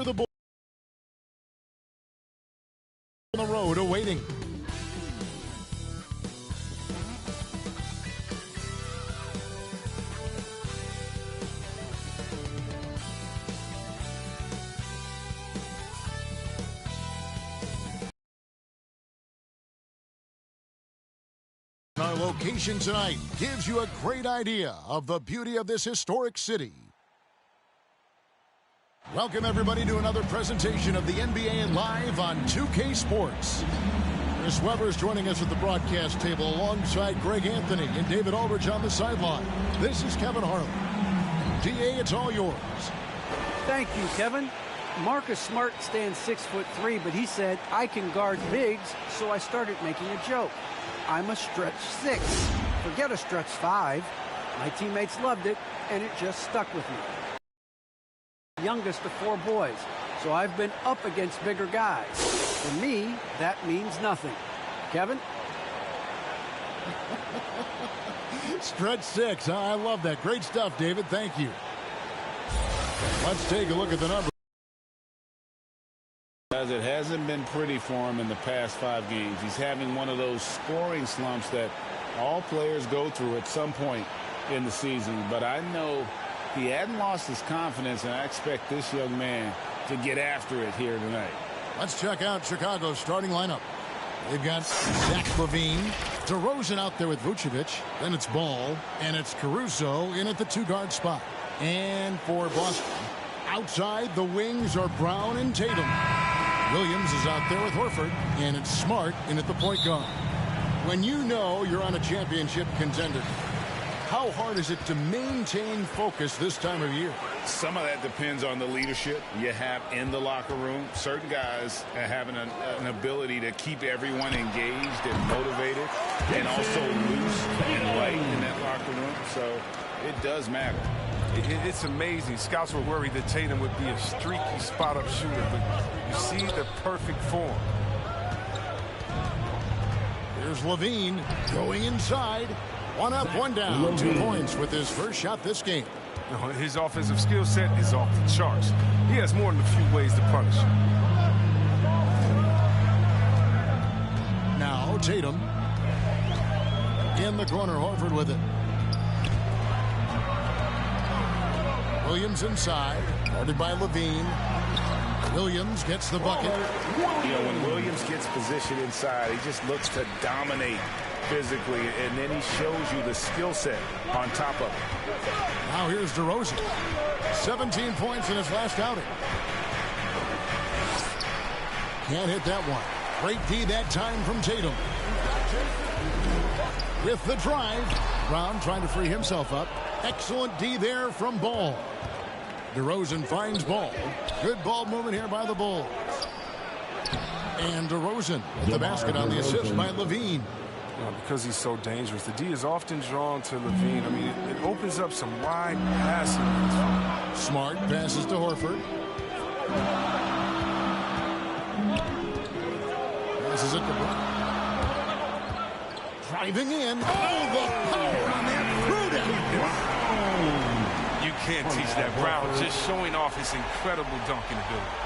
the ball on the road awaiting. Our location tonight gives you a great idea of the beauty of this historic city. Welcome, everybody, to another presentation of the NBA Live on 2K Sports. Chris Webber is joining us at the broadcast table alongside Greg Anthony and David Aldridge on the sideline. This is Kevin Harlan. DA, it's all yours. Thank you, Kevin. Marcus Smart stands 6'3", but he said, I can guard bigs, so I started making a joke. I'm a stretch 6. Forget a stretch 5. My teammates loved it, and it just stuck with me. Youngest of 4 boys, so I've been up against bigger guys. For me, that means nothing. Kevin? Stretch 6. I love that. Great stuff, David. Thank you. Let's take a look at the numbers. It hasn't been pretty for him in the past 5 games. He's having one of those scoring slumps that all players go through at some point in the season. But I know he hadn't lost his confidence, and I expect this young man to get after it here tonight. Let's check out Chicago's starting lineup. They've got Zach LaVine, DeRozan out there with Vucevic. Then it's Ball, and it's Caruso in at the 2-guard spot. And for Boston, outside the wings are Brown and Tatum. Williams is out there with Horford, and it's Smart in at the point guard. When you know you're on a championship contender, how hard is it to maintain focus this time of year? Some of that depends on the leadership you have in the locker room. Certain guys have an ability to keep everyone engaged and motivated and also loose and light in that locker room. So it does matter. It's amazing. Scouts were worried that Tatum would be a streaky spot-up shooter, but you see the perfect form. Here's LaVine going inside. 1 up, 1 down. 2 points with his first shot this game. His offensive skill set is off the charts. He has more than a few ways to punish. Now Tatum. In the corner, Horford with it. Williams inside, guarded by LaVine. Williams gets the bucket. You know, when Williams gets positioned inside, he just looks to dominate physically, and then he shows you the skill set on top of it. Now here's DeRozan. 17 points in his last outing. Can't hit that one. Great D that time from Tatum. With the drive, Brown trying to free himself up. Excellent D there from Ball. DeRozan finds Ball. Good ball movement here by the Bulls. And DeRozan with the basket on the assist by LaVine. Because he's so dangerous, the D is often drawn to LaVine. I mean, it opens up some wide passing. Smart passes to Horford. Passes it to Brown. Driving in. Oh, the power on that threw down. You can't teach that. Brown just showing off his incredible dunking ability.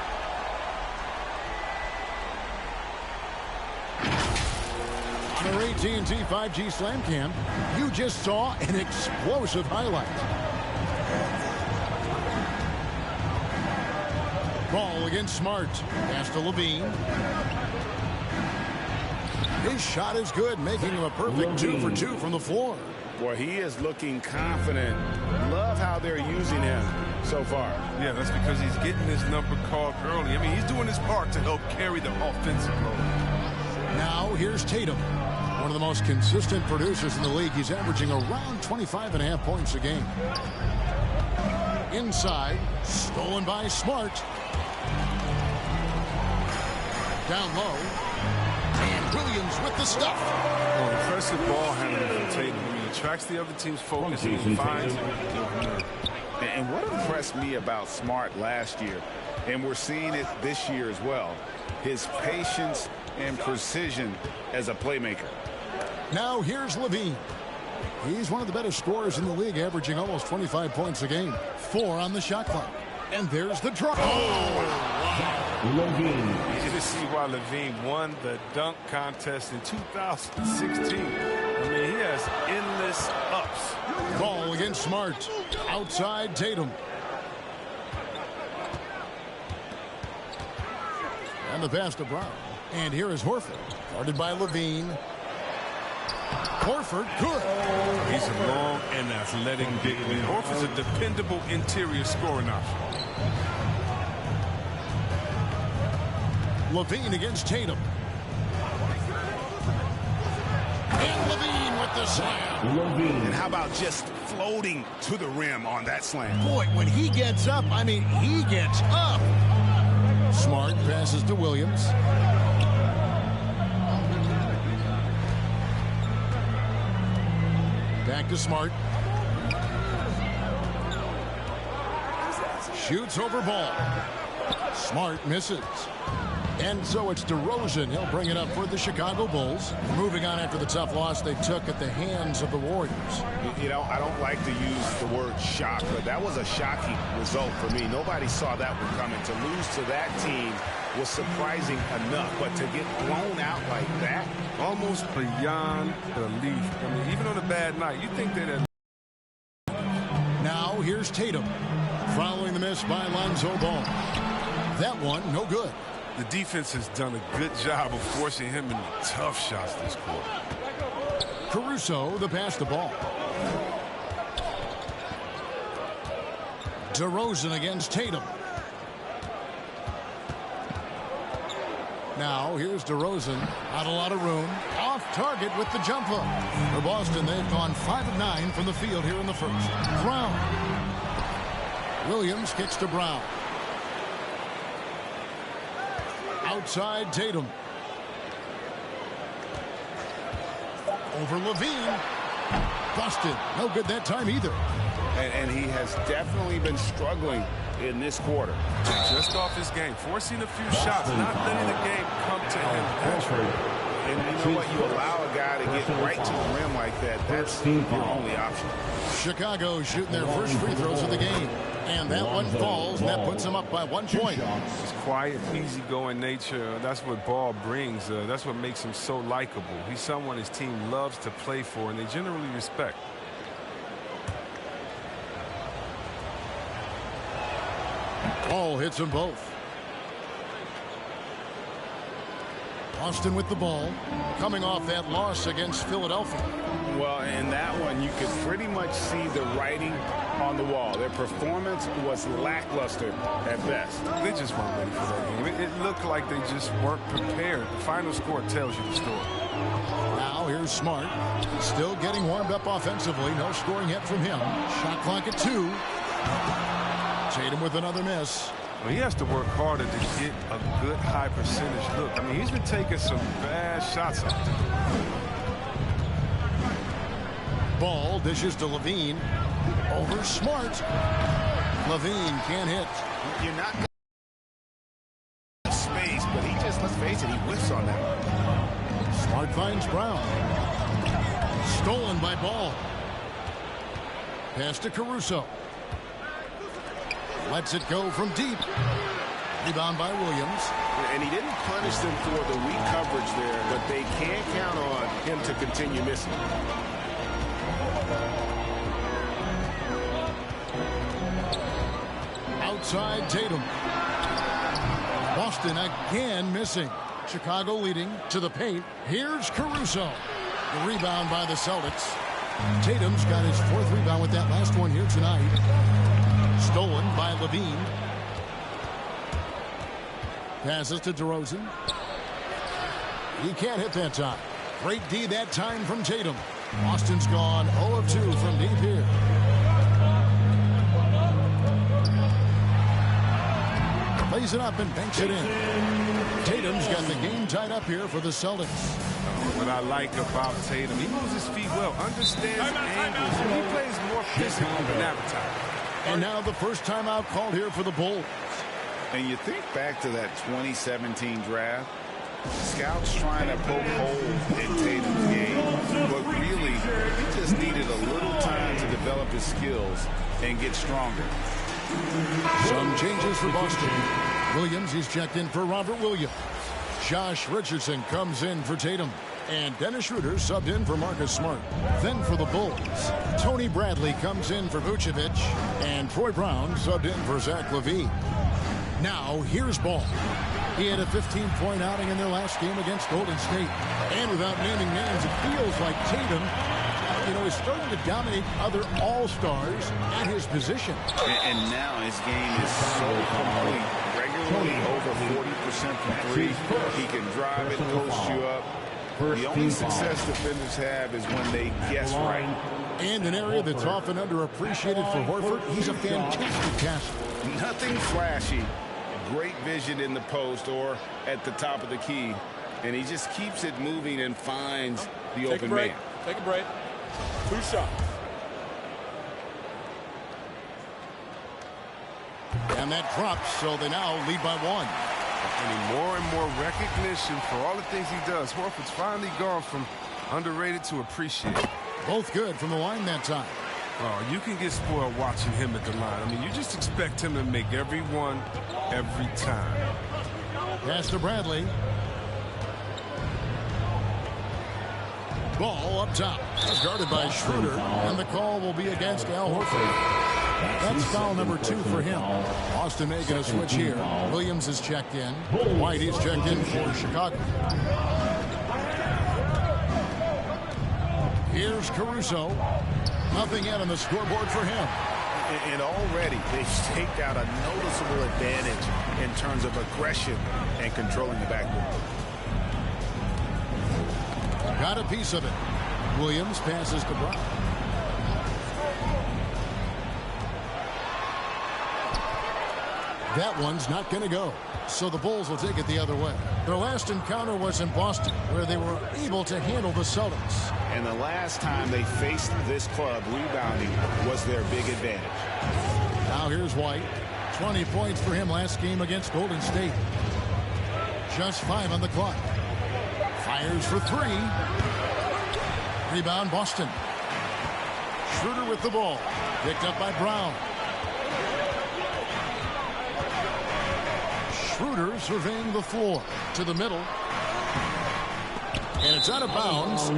On our AT&T 5G Slam Cam, you just saw an explosive highlight. Ball against Smart. Pass to LaVine. His shot is good, making him a perfect 2 for 2 from the floor. Boy, he is looking confident. Love how they're using him so far. Yeah, that's because he's getting his number called early. I mean, he's doing his part to help carry the offensive load. Now here's Tatum. One of the most consistent producers in the league. He's averaging around 25.5 points a game. Inside, stolen by Smart. Down low. And Williams with the stuff. Oh, impressive ball handling from Tatum. He attracts the other team's focus and he finds it. And what impressed me about Smart last year, and we're seeing it this year as well, his patience and precision as a playmaker. Now here's LaVine. He's one of the better scorers in the league, averaging almost 25 points a game. 4 on the shot clock. And there's the draw. Oh, Levine. Easy to see why Levine won the dunk contest in 2016. I mean, he has endless ups. Ball against Smart. Outside Tatum. And the pass to Brown. And here is Horford. Guarded by Levine. Horford, good. He's a long and athletic big man. Horford's a dependable interior scoring option. Levine against Tatum. And Levine with the slam. And how about just floating to the rim on that slam? Boy, when he gets up, I mean, he gets up. Smart passes to Williams. Back to Smart. Shoots over ball. Smart misses. And so it's DeRozan. He'll bring it up for the Chicago Bulls. Moving on after the tough loss they took at the hands of the Warriors. You know, I don't like to use the word shock, but that was a shocking result for me. Nobody saw that one coming. To lose to that team was surprising enough, but to get blown out like that, almost beyond belief. I mean, even on a bad night, you think that. Now here's Tatum, following the miss by Lonzo Ball. That one, no good. The defense has done a good job of forcing him into tough shots this quarter. Caruso, the pass the ball. DeRozan against Tatum. Now here's DeRozan. Not a lot of room. Off target with the jump hook. For Boston, they've gone 5 of 9 from the field here in the first. Brown. Williams kicks to Brown. Outside Tatum. Over Levine. Busted. No good that time either. And he has definitely been struggling in this quarter. Just off his game, forcing a few shots, not letting the game come to him naturally. And you know what? You allow a guy to get right to the rim like that. That's your only option. Chicago shooting their first free throws of the game. And that one falls, and that puts them up by 1 point. His quiet, easygoing nature, that's what Ball brings. That's what makes him so likable. He's someone his team loves to play for, and they generally respect. Ball hits them both. Boston with the ball, coming off that loss against Philadelphia. Well, in that one, you could pretty much see the writing on the wall. Their performance was lackluster at best. They just weren't ready for that game. It looked like they just weren't prepared. The final score tells you the story. Now here's Smart. Still getting warmed up offensively. No scoring yet from him. Shot clock at 2. Tatum with another miss. Well, he has to work harder to get a good high percentage look. I mean, he's been taking some bad shots out there. Ball dishes to Levine. Over Smart. Levine can't hit. You're not going to space, but he just, let's face it, he whiffs on that. Smart finds Brown. Stolen by Ball. Pass to Caruso. Lets it go from deep. Rebound by Williams. And he didn't punish them for the weak coverage there, but they can't count on him to continue missing. Outside Tatum. Boston again missing. Chicago leading to the paint. Here's Caruso. The rebound by the Celtics. Tatum's got his 4th rebound with that last one here tonight. Stolen by Levine. Passes to DeRozan. He can't hit that time. Great D that time from Tatum. Boston's gone 0 of 2 from deep here. Lays it up and banks it in. Tatum's got the game tied up here for the Celtics. What I like about Tatum, he moves his feet well, understands angles, and he plays more physical than advertised. And now the first timeout called here for the Bulls. And you think back to that 2017 draft, scouts trying to poke holes in Tatum's game, but really, he just needed a little time to develop his skills and get stronger. Some changes for Boston. Williams, he's checked in for Robert Williams. Josh Richardson comes in for Tatum. And Dennis Schroeder subbed in for Marcus Smart. Then for the Bulls, Tony Bradley comes in for Vucevic. And Troy Brown subbed in for Zach LaVine. Now, here's Ball. He had a 15-point outing in their last game against Golden State. And without naming names, it feels like Tatum, is starting to dominate other all-stars at his position. And now his game is so complete. Regularly over 40% from three. He can drive it, post you up. The only success defenders have is when they guess right. And an area that's often underappreciated for Horford, he's a fantastic passer. Nothing flashy. Great vision in the post or at the top of the key. And he just keeps it moving and finds the open man. Take a break. 2 shots. And that drops, so they now lead by 1. And more and more recognition for all the things he does. Horford's finally gone from underrated to appreciated. Both good from the line that time. Oh, you can get spoiled watching him at the line. I mean, you just expect him to make every one, every time. Pass to Bradley. Ball up top. It's guarded by Schroeder, and the call will be against Al Horford. That's foul number 2 for him. Boston making a switch here. Williams is checked in. White is checked in for Chicago. Here's Caruso. Nothing yet on the scoreboard for him. And already they've staked out a noticeable advantage in terms of aggression and controlling the backcourt. Got a piece of it. Williams passes to Brown. That one's not going to go. So the Bulls will take it the other way. Their last encounter was in Boston, where they were able to handle the Celtics. And the last time they faced this club, rebounding was their big advantage. Now here's White. 20 points for him last game against Golden State. Just 5 on the clock. Fires for 3. Rebound Boston. Schroeder with the ball. Picked up by Brown. Schroeder surveying the floor to the middle. And it's out of bounds.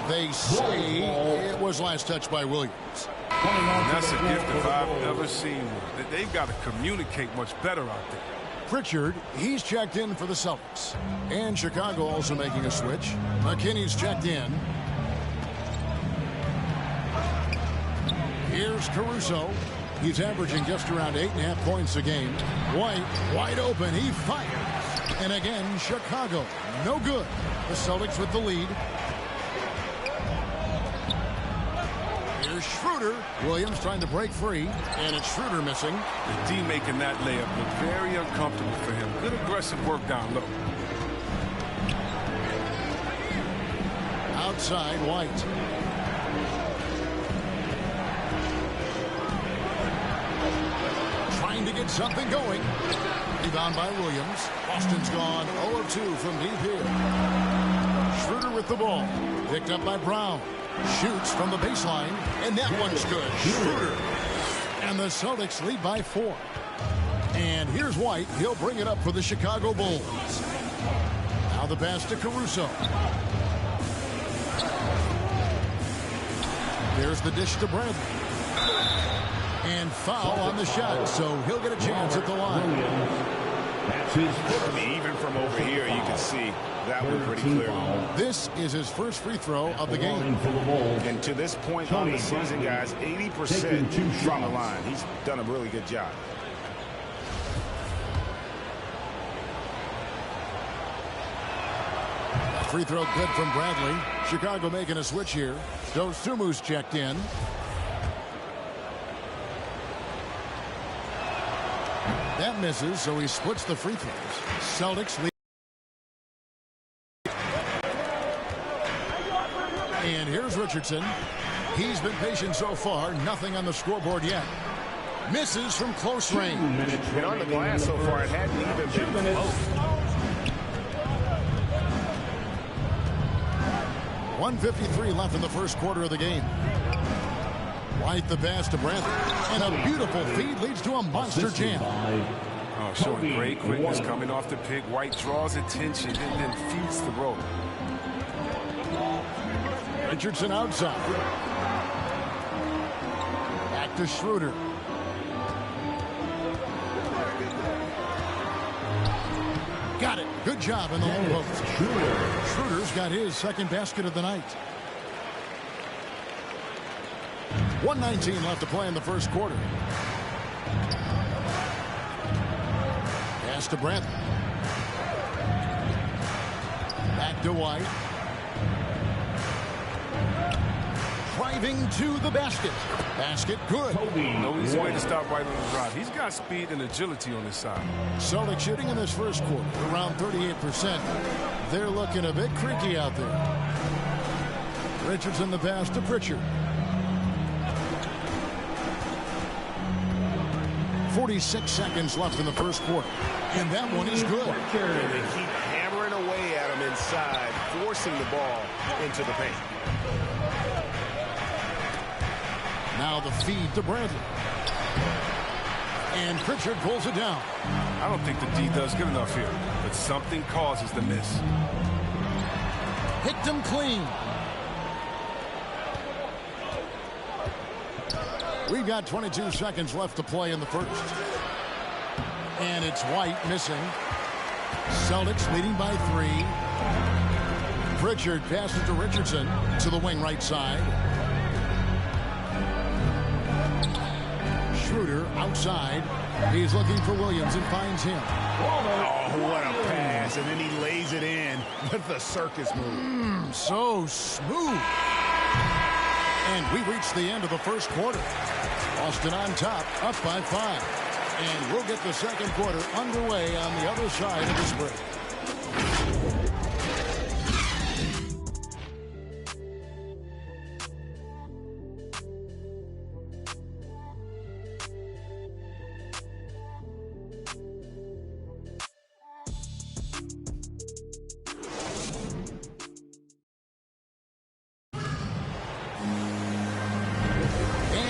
They say it was last touched by Williams. That's a gift if I've ever seen one. They've got to communicate much better out there. Pritchard, he's checked in for the Celtics. And Chicago also making a switch. McKinney's checked in. Here's Caruso. He's averaging just around 8.5 points a game. White, wide open. He fires. And again, Chicago, no good. The Celtics with the lead. Here's Schroeder. Williams trying to break free. And it's Schroeder missing. The D making that layup look very uncomfortable for him. Good aggressive work down low. Outside, White. Trying to get something going. Rebound by Williams. Boston's gone 0 of 2 from deep here. Schroeder with the ball. Picked up by Brown. Shoots from the baseline. And that one's good. Schroeder. And the Celtics lead by 4. And here's White. He'll bring it up for the Chicago Bulls. Now the pass to Caruso. There's the dish to Bradley. And foul on the shot, so he'll get a chance at the line. Even from over here, you can see that one pretty clear. This is his first free throw of the game. And to this point on the season, guys, 80% from the line. He's done a really good job. Free throw good from Bradley. Chicago making a switch here. Dosumu's checked in. That misses, so he splits the free throws. Celtics lead. And here's Richardson. He's been patient so far. Nothing on the scoreboard yet. Misses from close range. And on the glass so far, it hadn't even been close. 1:53 left in the first quarter of the game. White the pass to Brantley. And a beautiful feed leads to a monster jam. Oh, showing great quickness coming off the pick. White draws attention and then feeds the rope. Richardson outside. Back to Schroeder. Got it. Good job in the low post. Schroeder's got his second basket of the night. 1:19 left to play in the first quarter. Pass to Brantley. Back to White. Driving to the basket. Basket good. No easy way to stop White on the drive. He's got speed and agility on his side. Celtics shooting in this first quarter around 38%. They're looking a bit creaky out there. Richardson the pass to Pritchard. 46 seconds left in the first quarter. And that one is good. And they keep hammering away at him inside, forcing the ball into the paint. Now the feed to Brantley. And Pritchard pulls it down. I don't think the D does good enough here, but something causes the miss. Picked him clean. We've got 22 seconds left to play in the first. And it's White missing. Celtics leading by 3. Pritchard passes to Richardson to the wing right side. Schroeder outside. He's looking for Williams and finds him. Oh, what a pass. And then he lays it in with the circus move. So smooth. And we reach the end of the first quarter. Boston on top, up by 5. And we'll get the second quarter underway on the other side of this break.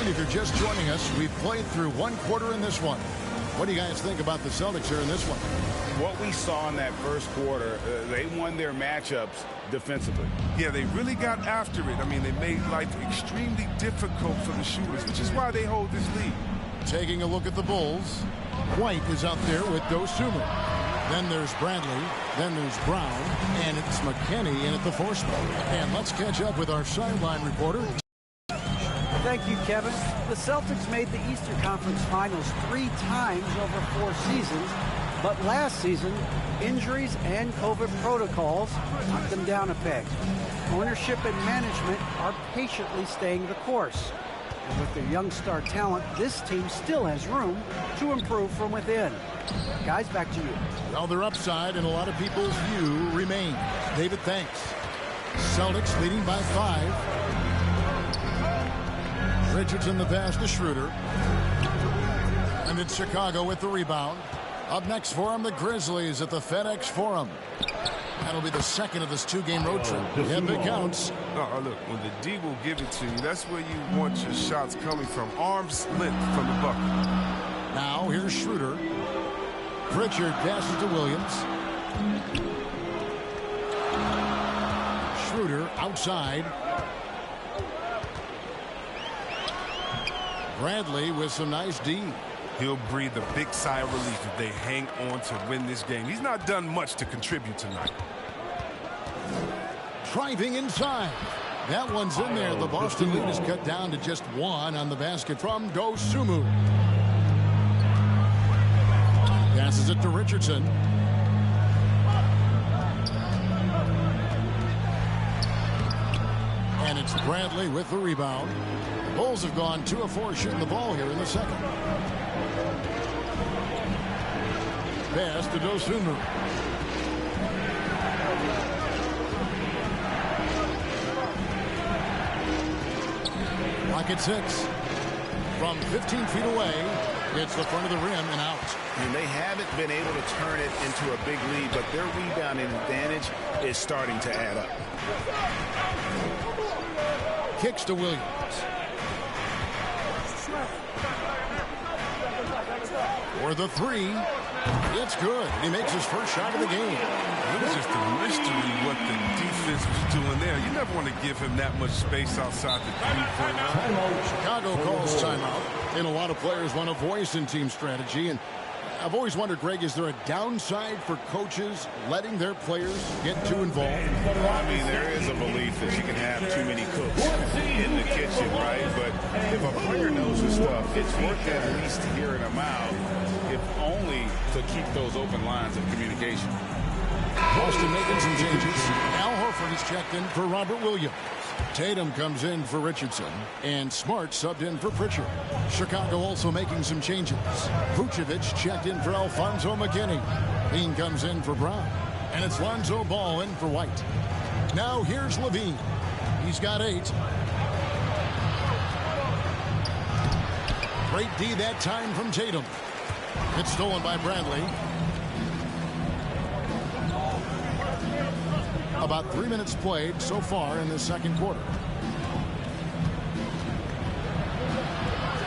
If you're just joining us, we've played through one quarter in this one. What do you guys think about the Celtics here in this one? What we saw in that first quarter, they won their matchups defensively. Yeah, they really got after it. I mean, they made life extremely difficult for the shooters, which is why they hold this lead. Taking a look at the Bulls, White is out there with Dosunmu. Then there's Bradley, then there's Brown, and it's McKinney in at the 4 spot. And let's catch up with our sideline reporter. Thank you, Kevin. The Celtics made the Eastern Conference Finals 3 times over 4 seasons, but last season, injuries and COVID protocols knocked them down a peg. Ownership and management are patiently staying the course. And with their young star talent, this team still has room to improve from within. Guys, back to you. Well, their upside in a lot of people's view remains. David, thanks. Celtics leading by 5. Richardson the pass to Schroeder. And it's Chicago with the rebound. Up next for them, the Grizzlies at the FedEx Forum. That'll be the second of this 2-game road trip. If it counts. Oh, look, when the D will give it to you, that's where you want your shots coming from. Arm's length from the bucket. Now here's Schroeder. Pritchard passes to Williams. Schroeder outside. Bradley with some nice D. He'll breathe a big sigh of relief if they hang on to win this game. He's not done much to contribute tonight. Driving inside. That one's in there. The Boston lead is cut down to just 1 on the basket from Dosunmu. Passes it to Richardson. And it's Bradley with the rebound. The Bulls have gone 2 of 4 shooting the ball here in the second. Pass to Dosunmu. Clock at 6. From 15 feet away, it's the front of the rim and out. And they haven't been able to turn it into a big lead, but their rebounding advantage is starting to add up. Kicks to Williams. For the three. It's good. He makes his first shot of the game. It was just a mystery what the defense was doing there. You never want to give him that much space outside the three-point line. Chicago calls timeout. And a lot of players want a voice in team strategy. And I've always wondered, Greg, is there a downside for coaches letting their players get too involved? I mean, there is a belief that you can have too many cooks in the kitchen, right? But if a player knows his stuff, it's worth at least hearing him out, if only to keep those open lines of communication. Boston making some changes. Al Horford is checked in for Robert Williams. Tatum comes in for Richardson, and Smart subbed in for Pritchard. Chicago also making some changes. Vucevic checked in for Alfonso McKinney. Bean comes in for Brown, and it's Lonzo Ball in for White. Now here's Levine. He's got 8. Great D that time from Tatum. It's stolen by Bradley. About 3 minutes played so far in the second quarter.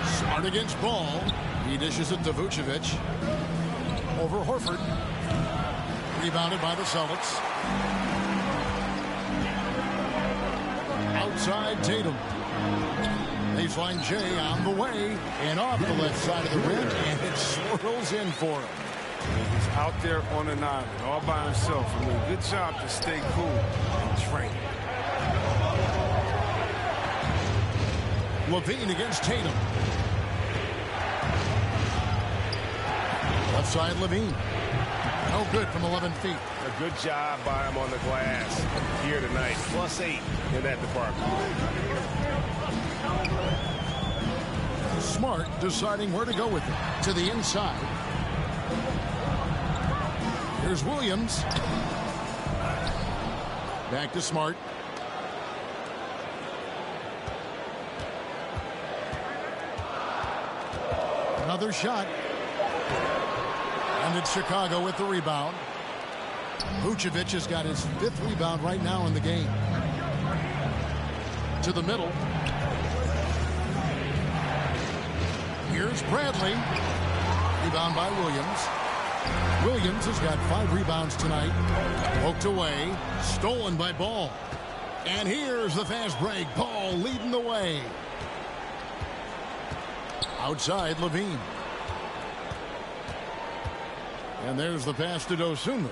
Smart against Ball. He dishes it to Vucevic. Over Horford. Rebounded by the Celtics. Outside Tatum. Baseline J on the way. And off the left side of the rim. And it swirls in for him. He's out there on an island all by himself. I mean, good job to stay cool and train. Levine against Tatum. Left side Levine. No good from 11 feet. A good job by him on the glass here tonight. +8 in that department. Smart deciding where to go with it. To the inside. Here's Williams. Back to Smart. Another shot. And it's Chicago with the rebound. Vucevic has got his 5th rebound right now in the game. To the middle. Here's Bradley. Rebound by Williams. Williams has got 5 rebounds tonight. Poked away. Stolen by Ball. And here's the fast break. Ball leading the way. Outside Levine. And there's the pass to Dosunmu.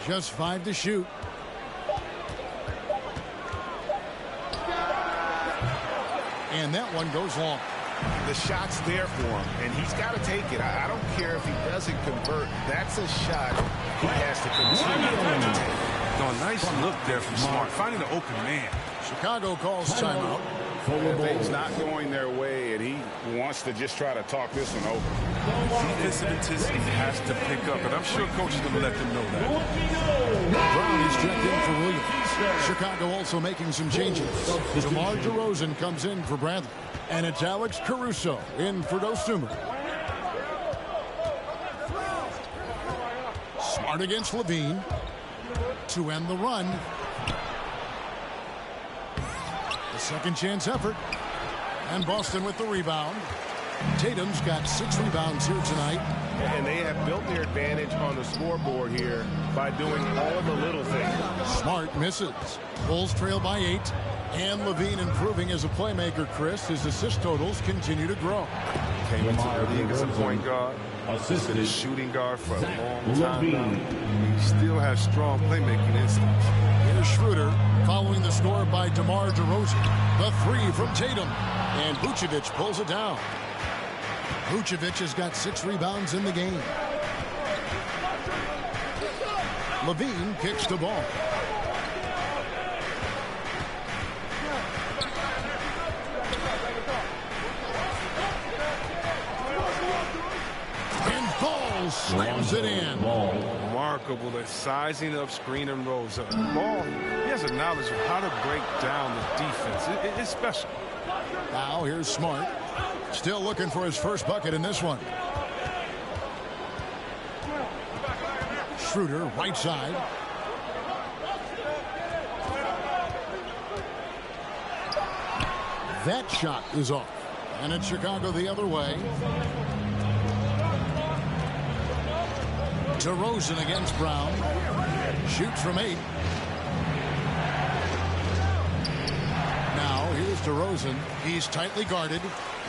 Just 5 to shoot. And that one goes long. The shot's there for him, and he's got to take it. I don't care if he doesn't convert. That's a shot he has to continue to take. No, nice look there from Smart, finding the open man. Chicago calls timeout. Things not going their way, and he wants to just try to talk this one over. Defensive intensity has to pick up, and I'm sure coaches will let them know that. Brown is checked in for Williams. Chicago also making some changes. DeMar DeRozan comes in for Bradley. And it's Alex Caruso in for Dosunmu. Smart against Levine to end the run. The second chance effort. And Boston with the rebound. Tatum's got 6 rebounds here tonight. And they have built their advantage on the scoreboard here by doing all the little things. Smart misses. Bulls trail by 8. And Levine improving as a playmaker, Chris. His assist totals continue to grow. Came into the league as a point guard. He's been a shooting guard for a long time now. He still has strong playmaking instincts. Here's Schroeder following the score by DeMar DeRozan. The 3 from Tatum. And Vucevic pulls it down. Vucevic has got 6 rebounds in the game. Levine kicks the ball. And Ball slams it in. Remarkable that sizing up, screen and rolls up. Ball, he has a knowledge of how to break down the defense. It's special. Now here's Smart. Still looking for his first bucket in this one. Schroeder, right side. That shot is off. And it's Chicago the other way. DeRozan against Brown. Shoots from 8. Now here's DeRozan. He's tightly guarded.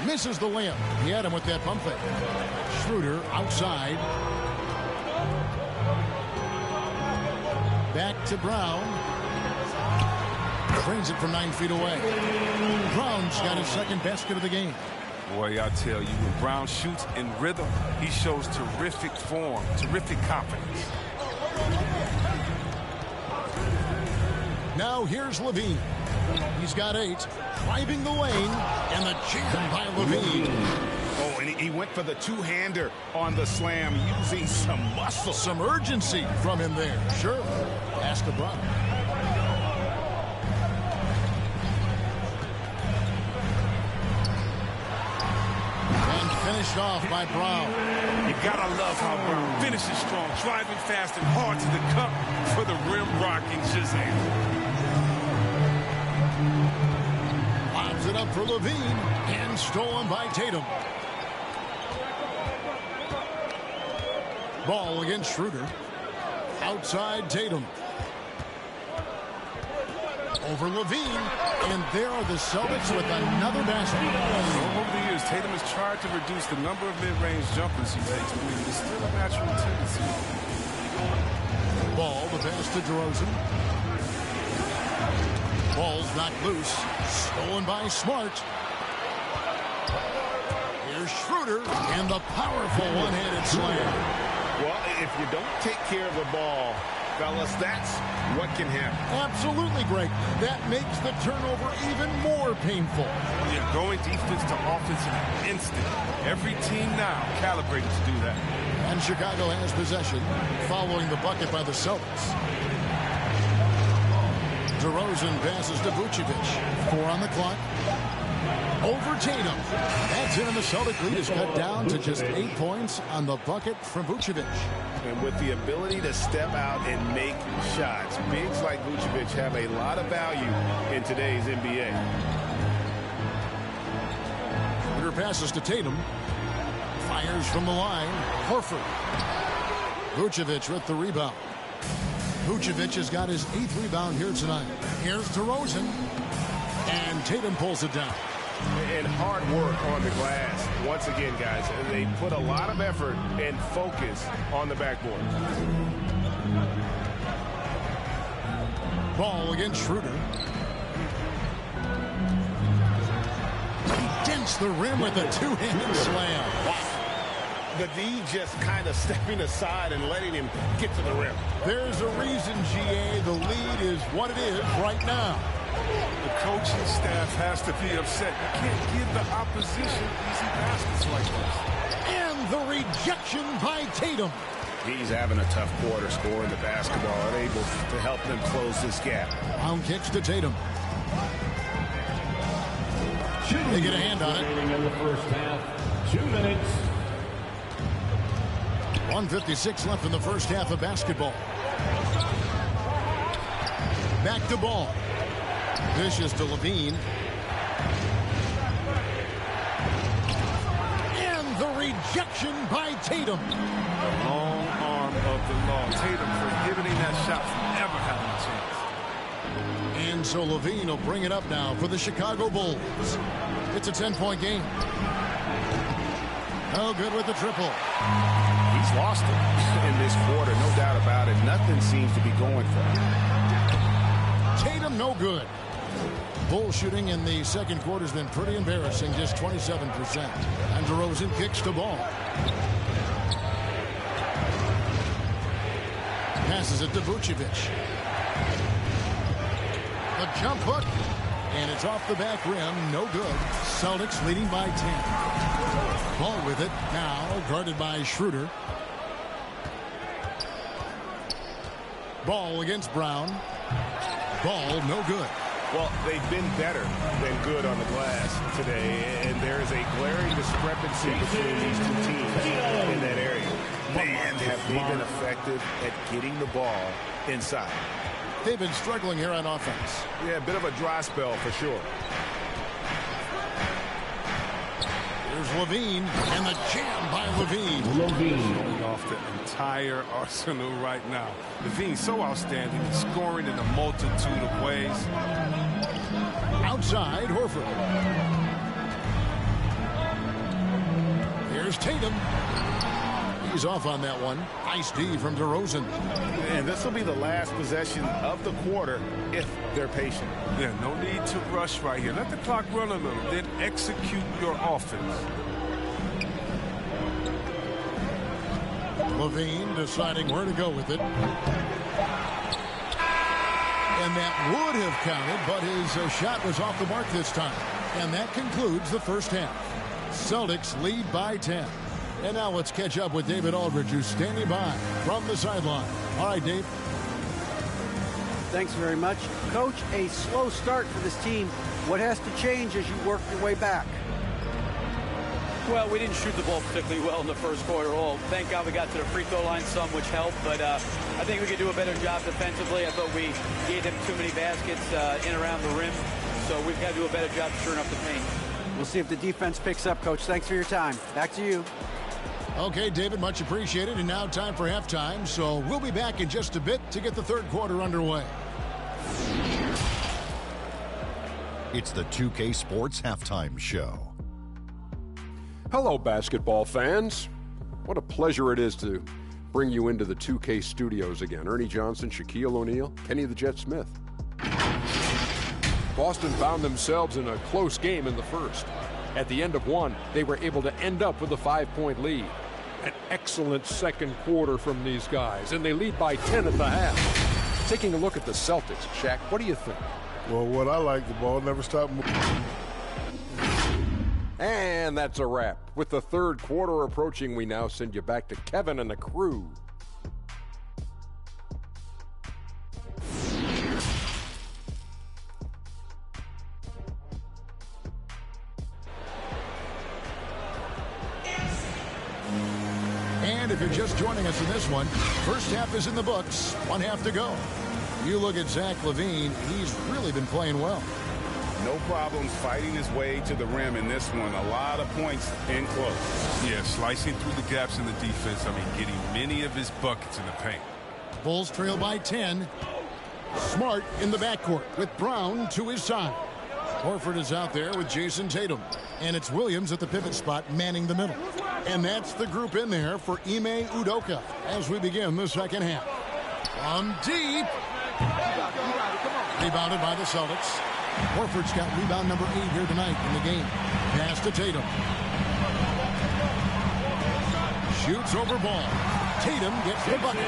Misses the layup. He had him with that pump fake. Schroeder outside. Back to Brown. Brings it from 9 feet away. Brown's got his second basket of the game. Boy, I tell you, when Brown shoots in rhythm, he shows terrific form, terrific confidence. Now here's Levine. He's got 8. Driving the lane. And the jam by Levine. Oh, and he went for the two-hander on the slam, using some muscle. Some urgency from him there. Sure. Pass to Brown. Finished off by Brown. You gotta love how Brown finishes strong, driving fast and hard to the cup for the rim rocking Shazam. Lobs it up for Levine and stolen by Tatum. Ball against Schroeder. Outside Tatum. Over Levine, and there are the Celtics with another basket. Over the years, Tatum has tried to reduce the number of mid-range jumpers he makes, but it's still a natural tendency. Ball, the pass to DeRozan. Ball's knocked loose. Stolen by Smart. Here's Schroeder, and the powerful one-handed slam. Well, if you don't take care of the ball, fellas, that's what can happen. Absolutely, Greg. That makes the turnover even more painful. Yeah, going defense to offense in an instant. Every team now calibrated to do that. And Chicago has possession, following the bucket by the Celtics. DeRozan passes to Vucevic. 4 on the clock. Over Tatum. That's it, and the Celtic lead is cut down to just 8 points on the bucket from Vucevic. And with the ability to step out and make shots, bigs like Vucevic have a lot of value in today's NBA. Schroeder passes to Tatum. Fires from the line. Horford. Vucevic with the rebound. Vucevic has got his 8th rebound here tonight. Here's DeRozan. And Tatum pulls it down. And hard work on the glass. Once again, guys, they put a lot of effort and focus on the backboard. Ball against Schroeder. He dents the rim with a two-handed slam. The D just kind of stepping aside and letting him get to the rim. There's a reason, GA, the lead is what it is right now. The coaching staff has to be upset. You can't give the opposition easy baskets like this. And the rejection by Tatum. He's having a tough quarter scoring the basketball and able to help them close this gap. Brown kicks to Tatum. They get a hand on it. In the first half, 2 minutes. 1:56 left in the first half of basketball. Back to Ball. Dishes to Levine. And the rejection by Tatum. The long arm of the law. Tatum prohibiting that shot from ever having a chance. And so Levine will bring it up now for the Chicago Bulls. It's a 10-point game. Oh, good with the triple. He's lost it in this quarter, no doubt about it. Nothing seems to be going for him. Tatum, no good. Bull shooting in the second quarter has been pretty embarrassing, just 27%. And DeRozan kicks the ball. Passes it to Vucevic. The jump hook. And it's off the back rim. No good. Celtics leading by 10. Ball with it. Now guarded by Schroeder. Ball against Brown. Ball no good. Well, they've been better than good on the glass today, and there is a glaring discrepancy between these two teams in that area. Man, have they been effective at getting the ball inside. They've been struggling here on offense. Yeah, a bit of a dry spell for sure. Here's Levine, and the jam by Levine. Showing off the entire arsenal right now. Levine's so outstanding. He's scoring in a multitude of ways. Outside, Horford. Here's Tatum. He's off on that one. Nice D from DeRozan. And this will be the last possession of the quarter if they're patient. Yeah, no need to rush right here. Let the clock run a little, then execute your offense. Levine deciding where to go with it. And that would have counted, but his shot was off the mark this time. And that concludes the first half. Celtics lead by 10. And now let's catch up with David Aldridge, who's standing by from the sideline. All right, Dave. Thanks very much. Coach, a slow start for this team. What has to change as you work your way back? Well, we didn't shoot the ball particularly well in the first quarter at all. Thank God we got to the free throw line some, which helped. But I think we could do a better job defensively. I thought we gave them too many baskets in around the rim. So we've got to do a better job shoring up the paint. We'll see if the defense picks up, Coach. Thanks for your time. Back to you. Okay, David, much appreciated. And now time for halftime. So we'll be back in just a bit to get the third quarter underway. It's the 2K Sports Halftime Show. Hello, basketball fans. What a pleasure it is to bring you into the 2K studios again. Ernie Johnson, Shaquille O'Neal, Kenny the Jet Smith. Boston found themselves in a close game in the first. At the end of one, they were able to end up with a 5-point lead. An excellent second quarter from these guys, and they lead by 10 at the half. Taking a look at the Celtics, Shaq, what do you think? Well, what I like, the ball never stopped moving. And that's a wrap. With the third quarter approaching, we now send you back to Kevin and the crew. And if you're just joining us in this one, first half is in the books. One half to go. You look at Zach LaVine, he's really been playing well. No problems fighting his way to the rim in this one. A lot of points in close. Yeah, slicing through the gaps in the defense. I mean, getting many of his buckets in the paint. Bulls trail by 10. Smart in the backcourt with Brown to his side. Horford is out there with Jason Tatum. And it's Williams at the pivot spot manning the middle. And that's the group in there for Ime Udoka as we begin the second half. From deep. Rebounded by the Celtics. Horford's got rebound number 8 here tonight in the game. Pass to Tatum. Shoots over ball. Tatum gets the bucket.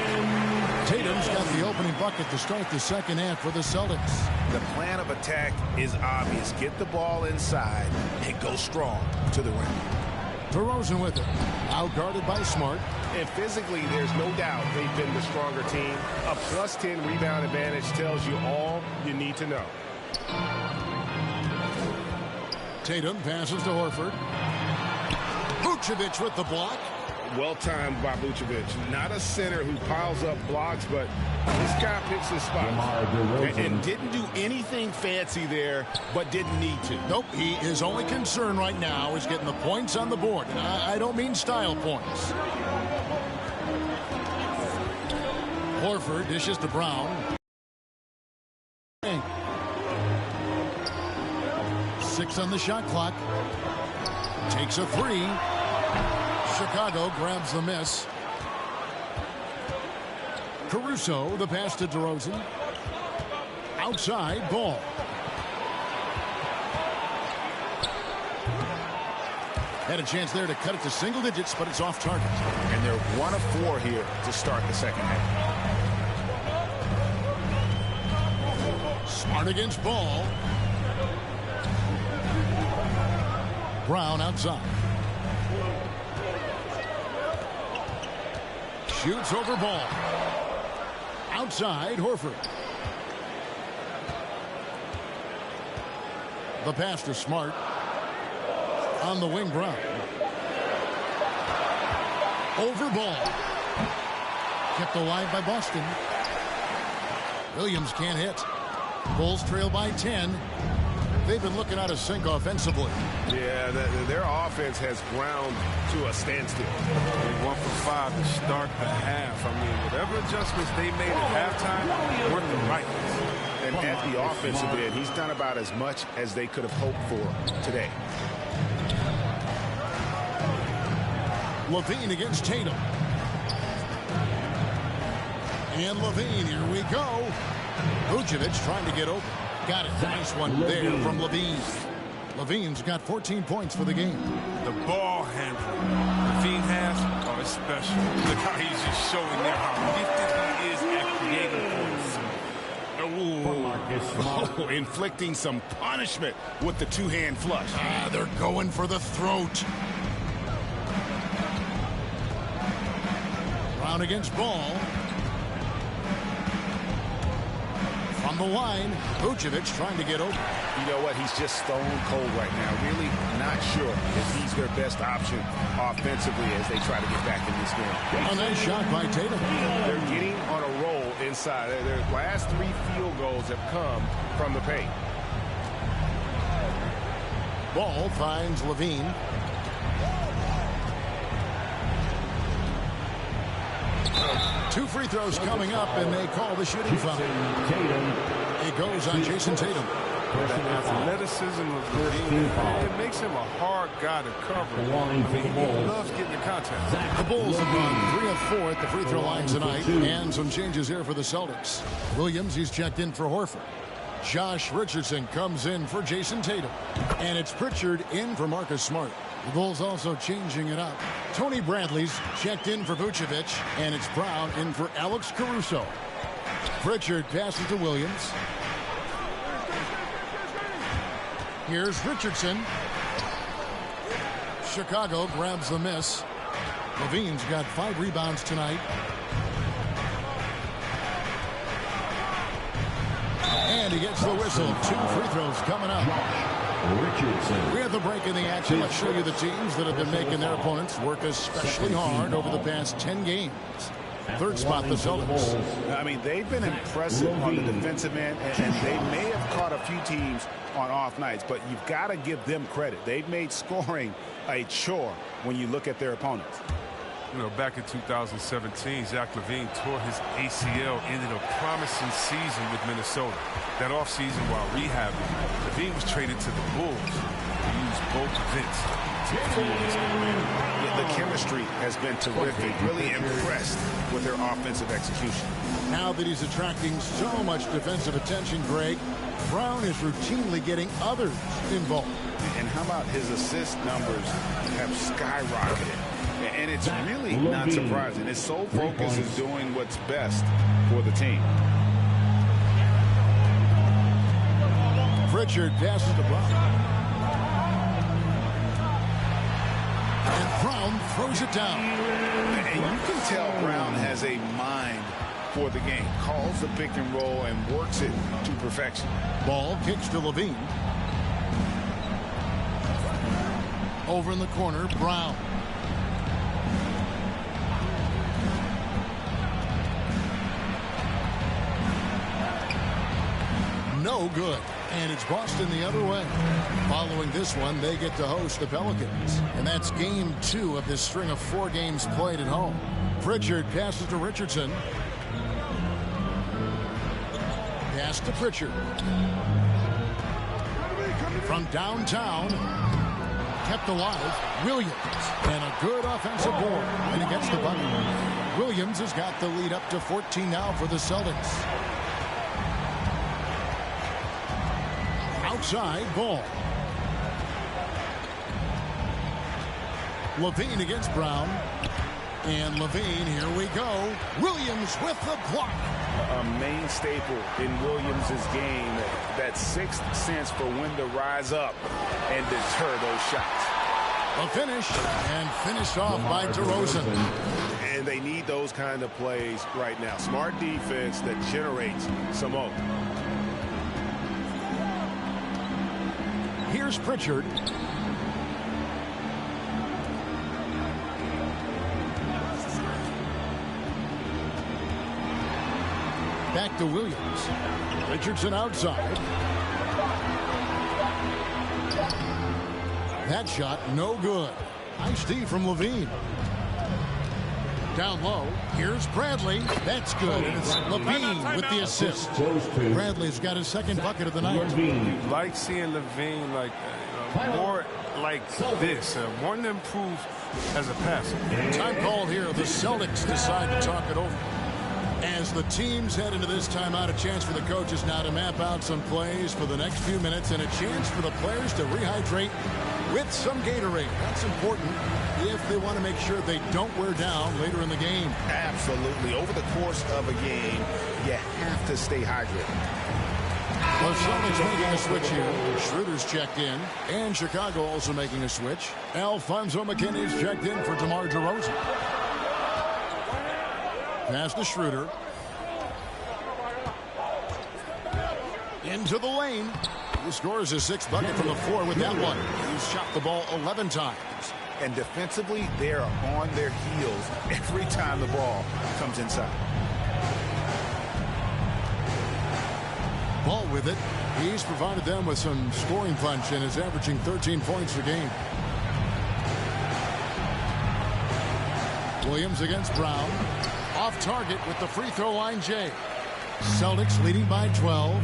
Tatum's got the opening bucket to start the second half for the Celtics. The plan of attack is obvious. Get the ball inside and go strong to the rim. DeRozan with it. Out guarded by Smart. And physically, there's no doubt they've been the stronger team. A plus 10 rebound advantage tells you all you need to know. Tatum passes to Horford. Vucevic with the block. Well-timed by Vucevic. Not a center who piles up blocks, but this guy picks his spots. And didn't do anything fancy there, but didn't need to. Nope, his only concern right now is getting the points on the board. And I don't mean style points. Horford dishes to Brown. 6 on the shot clock. Takes a 3. Chicago grabs the miss. Caruso, the pass to DeRozan. Outside, ball. Had a chance there to cut it to single digits, but it's off target. And they're 1 of 4 here to start the second half. Smart against Ball. Brown outside. Shoots over Ball. Outside, Horford. The pass to Smart. On the wing, Brown. Over Ball. Kept alive by Boston. Williams can't hit. Bulls trail by 10. they've been looking out of sync offensively. Yeah, their offense has ground to a standstill. They 1 for 5 to start the half. I mean, whatever adjustments they made at halftime weren't the right ones. And at the offensive end, he's done about as much as they could have hoped for today. Levine against Tatum. And Levine, here we go. Vucevic trying to get open. Got it. Nice one there from Levine. Levine's got 14 points for the game. The ball handling Levine has are special. Look how he's just showing there how gifted he is at creating points. Inflicting some punishment with the two-hand flush. They're going for the throat. Brown against Ball. From the line, Vucevic trying to get open. You know what? He's just stone cold right now. Really not sure if he's their best option offensively as they try to get back in this game. A nice shot by Tatum. They're getting on a roll inside. Their last 3 field goals have come from the paint. Ball finds Levine. Two free throws coming up, and they call the shooting foul. It goes on Jason Tatum. The athleticism of Levine, it makes him a hard guy to cover. I mean, he loves getting the contact. The Bulls have gone 3 of 4 at the free throw line tonight, and some changes here for the Celtics. Williams, he's checked in for Horford. Josh Richardson comes in for Jason Tatum. And it's Pritchard in for Marcus Smart. The Bulls also changing it up. Tony Bradley's checked in for Vucevic, and it's Brown in for Alex Caruso. Pritchard passes to Williams. Here's Richardson. Chicago grabs the miss. Levine's got 5 rebounds tonight. And he gets the whistle. 2 free throws coming up. Richardson. We have the break in the action. Let's show you the teams that have been making their opponents work especially hard over the past 10 games. Third spot, the Celtics. I mean, they've been impressive on the defensive end, and they may have caught a few teams on off nights, but you've got to give them credit. They've made scoring a chore when you look at their opponents. You know, back in 2017, Zach LaVine tore his ACL, ended a promising season with Minnesota. That offseason, while rehabbing, LaVine was traded to the Bulls to use both events to fuel his career. Yeah, the chemistry has been terrific. Really impressed with their offensive execution. Now that he's attracting so much defensive attention, Greg, Brown is routinely getting others involved. And how about his assist numbers have skyrocketed? And it's really not surprising. His sole focus is doing what's best for the team. Pritchard passes to Brown. And Brown throws it down. And you can tell Brown has a mind for the game. Calls the pick and roll and works it to perfection. Ball kicks to Levine. Over in the corner, Brown. No good. And it's Boston the other way. Following this one, they get to host the Pelicans. And that's game 2 of this string of 4 games played at home. Pritchard passes to Richardson. Pass to Pritchard. From downtown. Kept alive. Williams. And a good offensive board. And he gets the bucket. Williams has got the lead up to 14 now for the Celtics. Outside Ball. Levine against Brown. And Levine, here we go. Williams with the block. A main staple in Williams' game. That sixth sense for when to rise up and deter those shots. A finish. And finished off by DeRozan. And they need those kind of plays right now. Smart defense that generates some hope. Here's Pritchard. Back to Williams. Richardson outside. That shot, no good. Nice D from Levine. Down low, here's Bradley. That's good. And it's Levine with the assist. Bradley's got his second bucket of the night. You like seeing Levine like more like this, wanting to improve as a passer. Time called here. The Celtics decide to talk it over. As the teams head into this timeout, a chance for the coaches now to map out some plays for the next few minutes and a chance for the players to rehydrate with some Gatorade. That's important if they want to make sure they don't wear down later in the game. Absolutely. Over the course of a game, you have to stay hydrated. The Celtics making a switch here. Schroeder's checked in. And Chicago also making a switch. Alfonso McKinney's checked in for DeMar DeRozan. Pass to Schroeder. Into the lane. He scores his sixth bucket from the floor with that one. He's shot the ball 11 times. And defensively, they're on their heels every time the ball comes inside. Ball with it. He's provided them with some scoring punch and is averaging 13 points a game. Williams against Brown. Off target with the free throw line, Jay. Celtics leading by 12.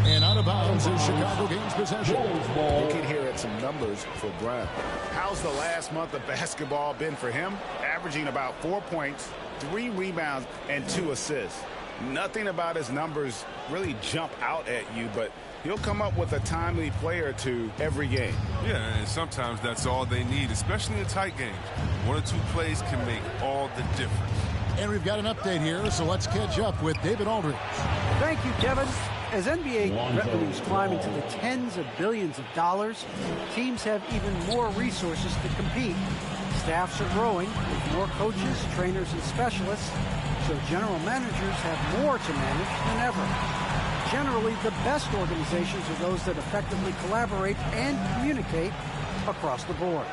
And out of bounds as Chicago gains possession. Looking here at some numbers for Brown. How's the last month of basketball been for him? Averaging about 4 points, 3 rebounds, and 2 assists. Nothing about his numbers really jump out at you, but he'll come up with a timely play or two every game. Yeah, and sometimes that's all they need, especially in tight games. 1 or 2 plays can make all the difference. And we've got an update here, so let's catch up with David Aldridge. Thank you, Kevin. As NBA revenues climb into the tens of billions of dollars, teams have even more resources to compete. Staffs are growing with more coaches, trainers, and specialists, so general managers have more to manage than ever. Generally, the best organizations are those that effectively collaborate and communicate across the board.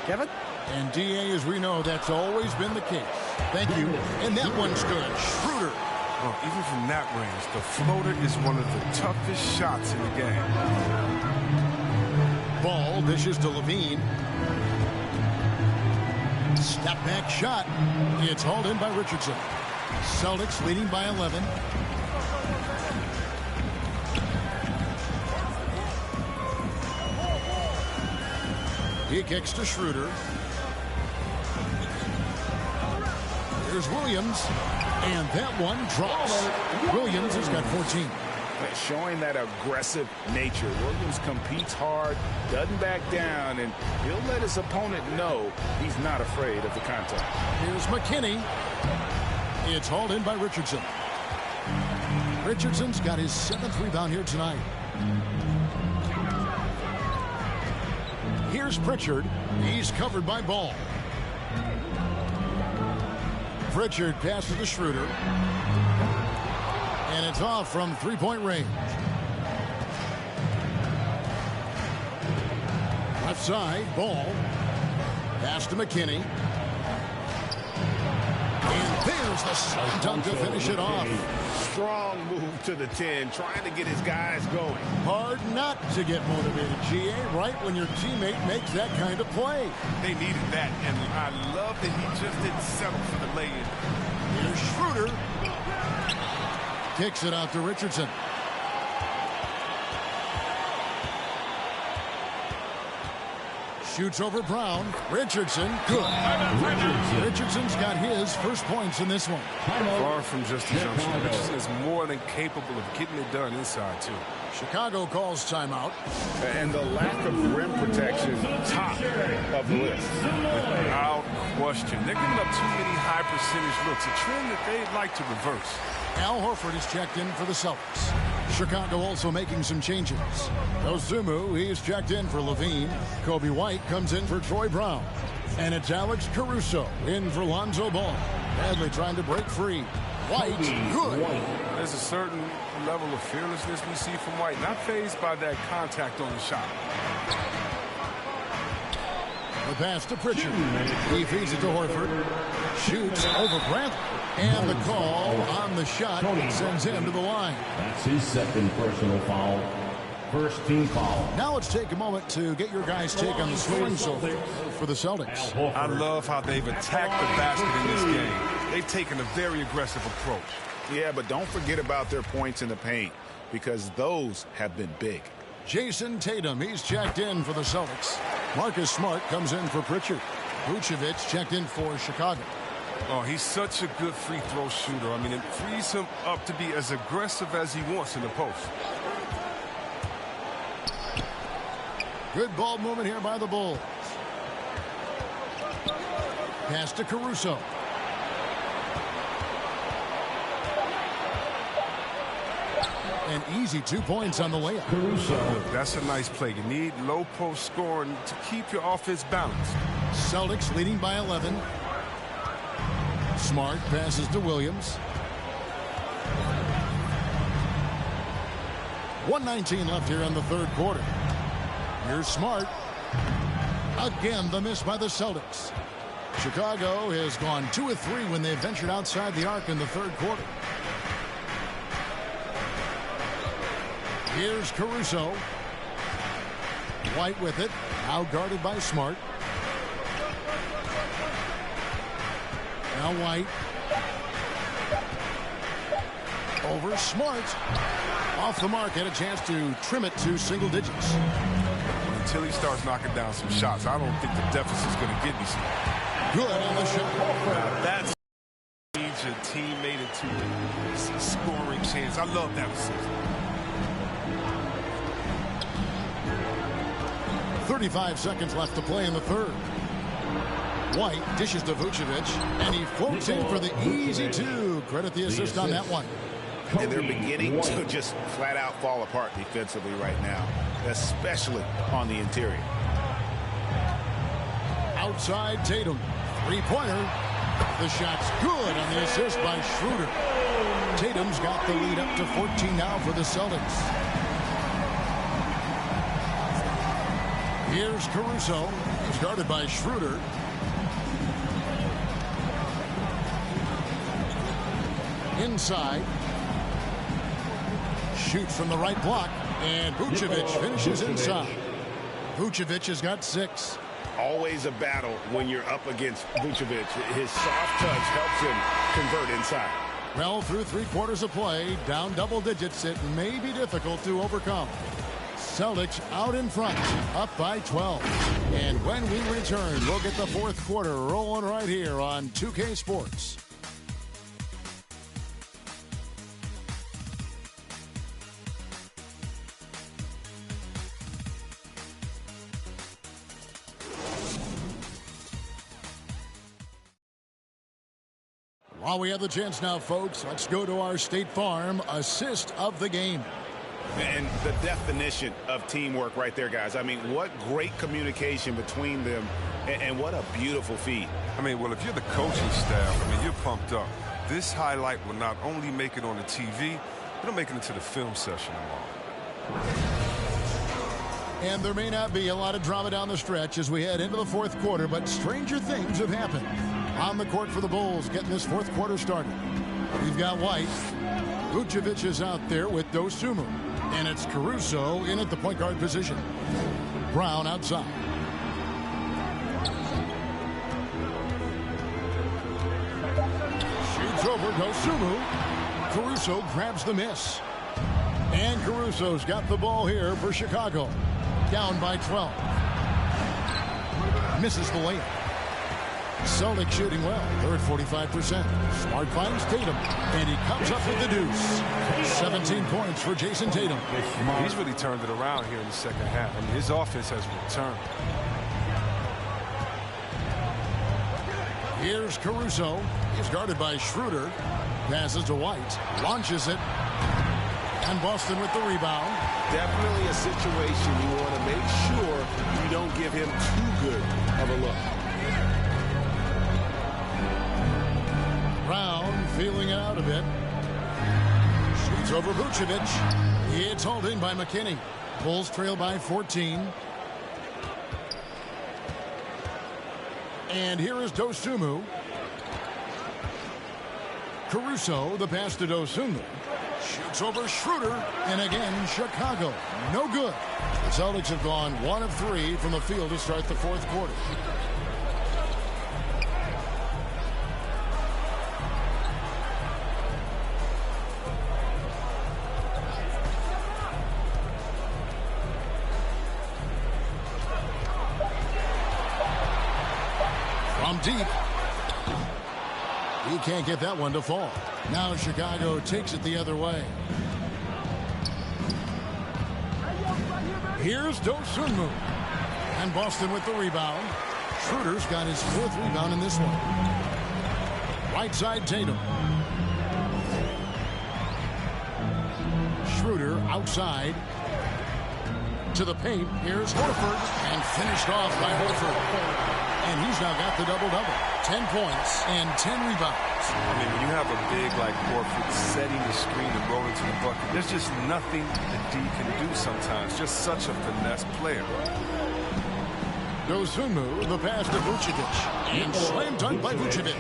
Kevin? And DA, as we know, that's always been the case. Thank you. And that one's good. Schroeder. Oh, even from that range, the floater is one of the toughest shots in the game. Ball dishes to Levine. Step back shot. It's hauled in by Richardson. Celtics leading by 11. He kicks to Schroeder. Here's Williams. And that one drops. Williams has got 14. Showing that aggressive nature. Williams competes hard, doesn't back down, and he'll let his opponent know he's not afraid of the contact. Here's McKinney. It's hauled in by Richardson. Richardson's got his 7th rebound here tonight. Here's Pritchard. He's covered by Ball. Pritchard passes to Schroeder. And it's off from three-point range. Left side, Ball. Pass to McKinney. And there's the slam dunk to finish it off. Strong move to the 10, trying to get his guys going. Hard not to get motivated, GA, right when your teammate makes that kind of play. They needed that, and I love that he just didn't settle for the lay-in. Here's Schroeder. Kicks it out to Richardson. Shoots over Brown. Richardson, good. Richardson's got his first points in this one. Far from just a jump shot. Richardson is more than capable of getting it done inside, too. Chicago calls timeout. And the lack of rim protection, top of the list. Without question. They're giving up too many high percentage looks, a trend that they'd like to reverse. Al Horford is checked in for the Celtics. Chicago also making some changes. Dosunmu, he's checked in for Levine. Kobe White comes in for Troy Brown. And it's Alex Caruso in for Lonzo Ball. Bradley trying to break free. White, good. There's a certain level of fearlessness we see from White. Not fazed by that contact on the shot. The pass to Pritchard. He feeds it to Horford. Shoots over Bradley. And the call on the shot sends him to the line. That's his second personal foul. First team foul. Now let's take a moment to get your guys' take on the scoring so far for the Celtics. I love how they've attacked the basket in this game. They've taken a very aggressive approach. Yeah, but don't forget about their points in the paint, because those have been big. Jason Tatum, he's checked in for the Celtics. Marcus Smart comes in for Pritchard. Vucevic checked in for Chicago. Oh, he's such a good free throw shooter. I mean, it frees him up to be as aggressive as he wants in the post. Good ball movement here by the Bulls. Pass to Caruso. An easy 2 points on the layup. Caruso. That's a nice play. You need low post scoring to keep your offense balanced. Celtics leading by 11. Smart passes to Williams. 1:19 left here in the third quarter. Here's Smart. Again, the miss by the Celtics. Chicago has gone 2 of 3 when they've ventured outside the arc in the third quarter. Here's Caruso. White with it. Now guarded by Smart. Now White. Over Smart. Off the mark. Had a chance to trim it to single digits. Until he starts knocking down some shots, I don't think the deficit's going to get me some. Good on the shot. Now that's your teammate into a scoring chance. I love that decision. 35 seconds left to play in the third. White dishes to Vucevic, and he floats in for the easy 2. Credit the assist on that one. And they're beginning to just flat out fall apart defensively right now, especially on the interior. Outside Tatum. Three-pointer. The shot's good on the assist by Schroeder. Tatum's got the lead up to 14 now for the Celtics. Here's Caruso. He's guarded by Schroeder. Inside. Shoots from the right block. And Vucevic finishes inside. Vucevic has got 6. Always a battle when you're up against Vucevic. His soft touch helps him convert inside. Well, through 3 quarters of play, down double digits, it may be difficult to overcome. Celtics out in front, up by 12. And when we return, we'll get the fourth quarter rolling right here on 2K Sports. While we have the chance now, folks, let's go to our State Farm assist of the game. And the definition of teamwork right there, guys. I mean, what great communication between them, and what a beautiful feed. I mean, well, if you're the coaching staff, I mean, you're pumped up. This highlight will not only make it on the TV, it'll make it into the film session tomorrow. And there may not be a lot of drama down the stretch as we head into the fourth quarter, but stranger things have happened. On the court for the Bulls, getting this fourth quarter started. We've got White. Vucevic is out there with Dosunmu. And it's Caruso in at the point guard position. Brown outside. Shoots over Dosunmu. Caruso grabs the miss. And Caruso's got the ball here for Chicago. Down by 12. Misses the layup. Celtics shooting well. They're at 45%. Smart finds Tatum, and he comes up with the deuce. 17 points for Jason Tatum. He's really turned it around here in the second half. I mean, his offense has returned. Here's Caruso. He's guarded by Schroeder. Passes to White. Launches it. And Boston with the rebound. Definitely a situation you want to make sure you don't give him too good of a look. Brown feeling it out a bit. Shoots over Vucevic. It's hauled in by McKinney. Bulls trail by 14. And here is Dosunmu. Caruso, the pass to Dosunmu. Shoots over Schroeder, and again, Chicago. No good. The Celtics have gone 1 of 3 from the field to start the fourth quarter. From deep. He can't get that one to fall. Now Chicago takes it the other way. Here's Dosunmu. And Boston with the rebound. Schroeder's got his 4th rebound in this one. Right side Tatum. Schroeder outside. To the paint. Here's Horford. And finished off by Horford. And he's now got the double-double. 10 points and 10 rebounds. I mean, when you have a big like Horford setting the screen and rolling to the bucket, there's just nothing that D can do sometimes. Just such a finesse player. Dosunmu, the pass to Vucevic. And slam dunk by Vucevic.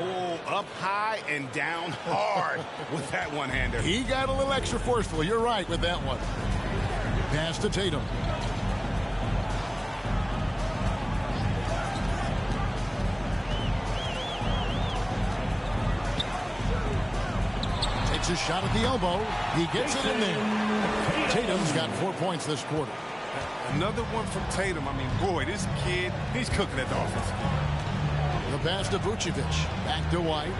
Oh, up high and down hard with that one-hander. He got a little extra forceful. You're right with that one. Pass to Tatum. A shot at the elbow. He gets it in there. Tatum's got 4 points this quarter. Another one from Tatum. I mean, boy, this kid, he's cooking at the offensive end. The pass to Vucevic. Back to White.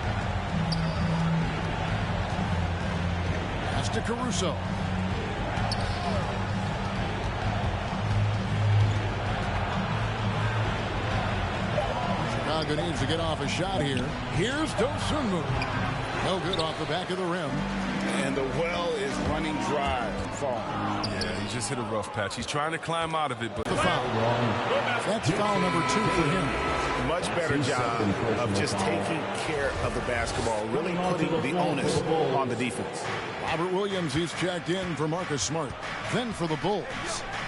Pass to Caruso. Chicago needs to get off a shot here. Here's Dosunmu. No good off the back of the rim. And the well is running dry. Fall. Yeah, he just hit a rough patch. He's trying to climb out of it, but the foul. That's foul number 2 for him. Much better job of just taking care of the basketball, really putting the onus on the defense. Robert Williams, he's checked in for Marcus Smart. Then for the Bulls,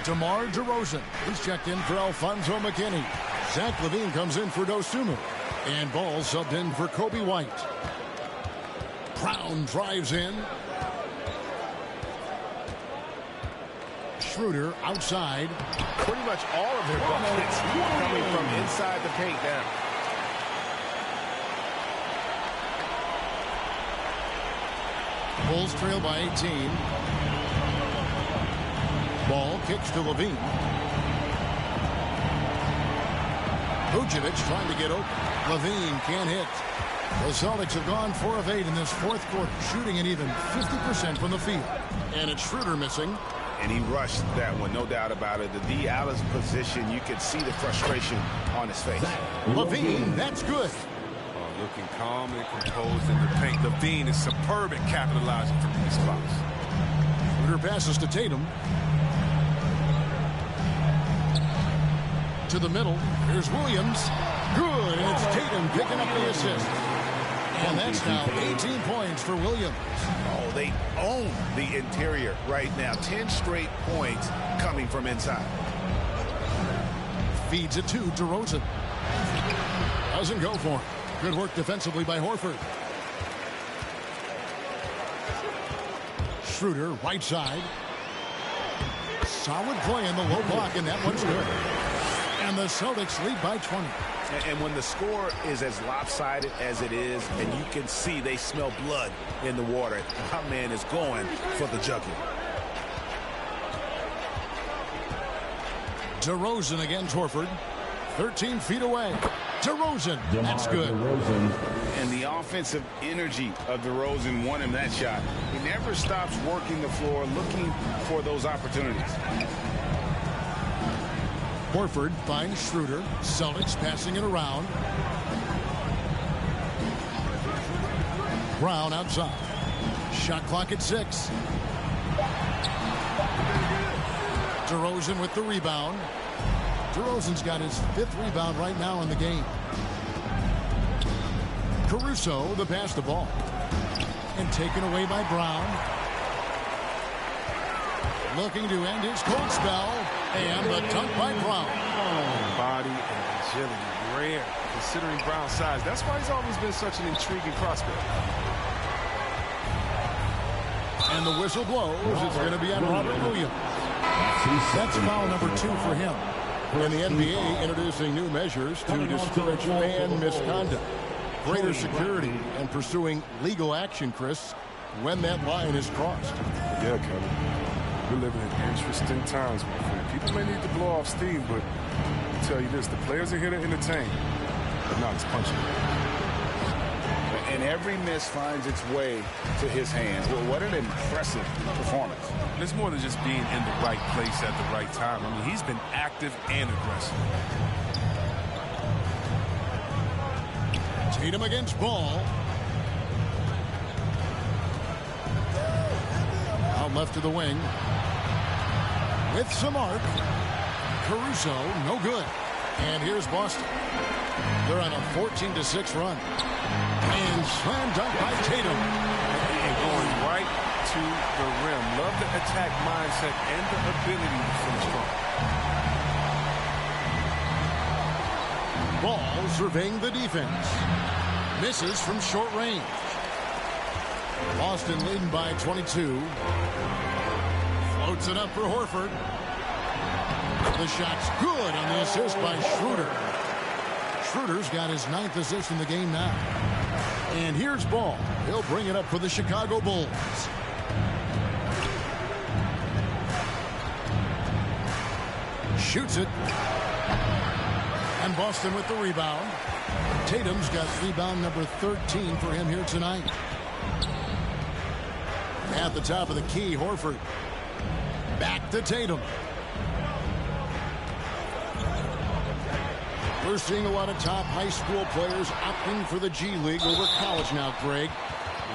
DeMar DeRozan. He's checked in for Alfonso McKinney. Zach LaVine comes in for Dosunmu. And Ball subbed in for Kobe White. Brown drives in. Schroeder outside. Pretty much all of their buckets coming from inside the paint now. Bulls trail by 18. Ball kicks to LaVine. Vucevic trying to get open. LaVine can't hit. The Celtics have gone 4 of 8 in this fourth quarter, shooting an even 50% from the field. And it's Schroeder missing. And he rushed that one, no doubt about it. The D out of position, you could see the frustration on his face. LaVine, that's good. Looking calm and composed in the paint. LaVine is superb at capitalizing from these spots. Schroeder passes to Tatum. To the middle. Here's Williams. Good, and it's Tatum picking up the assist. And that's now 18 points for Williams. Oh, they own the interior right now. 10 straight points coming from inside. Feeds it to DeRozan. Doesn't go for him. Good work defensively by Horford. Schroeder, right side. Solid play in the low block, and that one's good. And the Celtics lead by 20. And when the score is as lopsided as it is, and you can see they smell blood in the water, my man is going for the jugular. DeRozan against Horford. 13 feet away. DeRozan. That's good. And the offensive energy of DeRozan won him that shot. He never stops working the floor, looking for those opportunities. Horford finds Schroeder. Celtics passing it around. Brown outside. Shot clock at 6. DeRozan with the rebound. DeRozan's got his 5th rebound right now in the game. Caruso, the pass to Ball. And taken away by Brown. Looking to end his cold spell. And the dunk by Brown. Body and agility, rare. considering Brown's size. That's why he's always been such an intriguing prospect. And the whistle blows. It's going to be on Robert Williams. That's foul number 2 for him. And the NBA introducing new measures to discourage fan misconduct. Greater security and pursuing legal action, Chris, when that line is crossed. Yeah, Kevin. We're living in interesting times, my friend. People may need to blow off steam, but I'll tell you this, the players are here to entertain, but not as punching. And every miss finds its way to his hands. Well, what an impressive performance. It's more than just being in the right place at the right time. I mean, he's been active and aggressive. Tatum against Ball. Out left to the wing. With some arc. Caruso, no good. And here's Boston. They're on a 14-6 run. And slam dunk by Tatum. And going right to the rim. Love the attack mindset and the ability to finish strong. Ball surveying the defense. Misses from short range. Boston leading by 22. Floats it up for Horford. The shot's good on the assist by Schroeder. Schroeder's got his 9th assist in the game now. And here's Ball. He'll bring it up for the Chicago Bulls. Shoots it. And Boston with the rebound. Tatum's got rebound number 13 for him here tonight. At the top of the key, Horford. Back to Tatum. We're seeing a lot of top high school players opting for the G League over college now, Greg.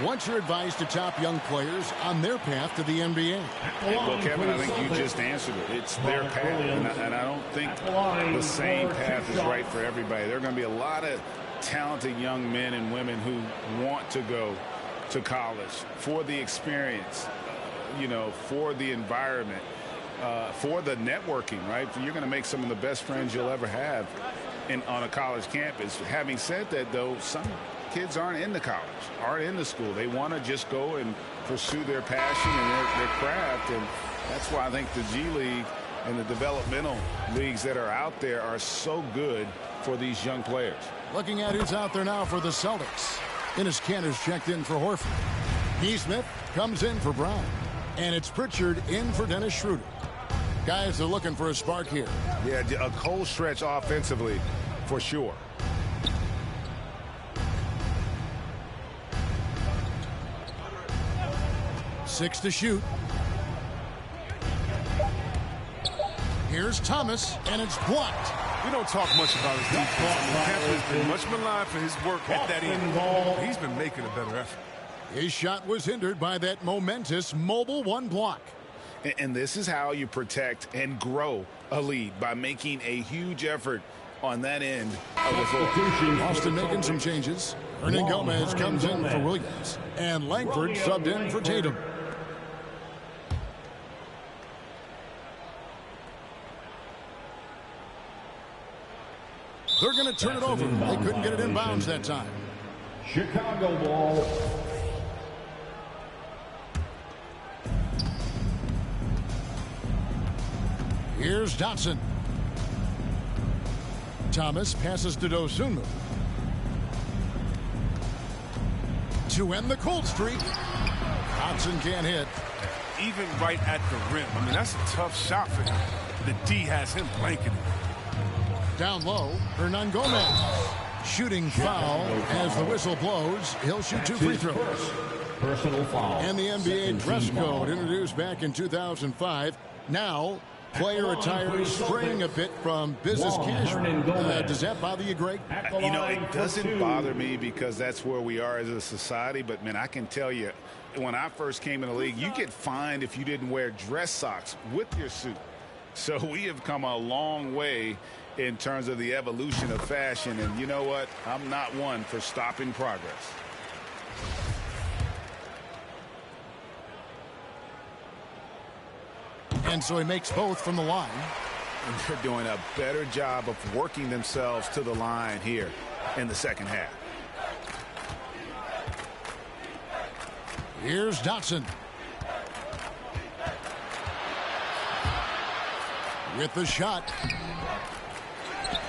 What's your advice to top young players on their path to the NBA? Well, Kevin, I think you just answered it. It's their path, and I don't think the same path is right for everybody. There are going to be a lot of talented young men and women who want to go to college for the experience, for the environment, for the networking, right? You're going to make some of the best friends you'll ever have on a college campus. Having said that, though, some kids aren't into college, aren't into school. They want to just go and pursue their passion and their craft, and that's why I think the G League and the developmental leagues that are out there are so good for these young players. Looking at who's out there now for the Celtics. Enes Kanter's checked in for Horford. Neesmith comes in for Brown. And it's Pritchard in for Dennis Schroeder. Guys are looking for a spark here. Yeah, a cold stretch offensively for sure. Six to shoot. Here's Thomas, and it's blocked. We don't talk much about his defense. Kanter has been much maligned for his work at that end. He's been making a better effort. His shot was hindered by that momentous mobile one block. And this is how you protect and grow a lead, by making a huge effort on that end of the floor. Austin making some changes. Hernan Gomez comes in for Williams. And Langford subbed in for Tatum. They're going to turn it over. They couldn't get it in bounds that time. Chicago ball. Here's Dotson. Thomas passes to Dosunmu. To end the cold streak. Dotson can't hit. Even right at the rim. I mean, that's a tough shot for him. The D has him blanketed. Down low, Hernan Gomez. Shooting foul as the whistle blows. He'll shoot 2 free throws. Personal foul. And the NBA dress code introduced back in 2005. Now, player attire straying a bit from business casual. Does that bother you, Greg? It doesn't bother me because that's where we are as a society. But, man, I can tell you, when I first came in the league, you get fined if you didn't wear dress socks with your suit. So we have come a long way in terms of the evolution of fashion. And you know what? I'm not one for stopping progress. And so he makes both from the line. And they're doing a better job of working themselves to the line here in the second half. Here's Dotson. With the shot.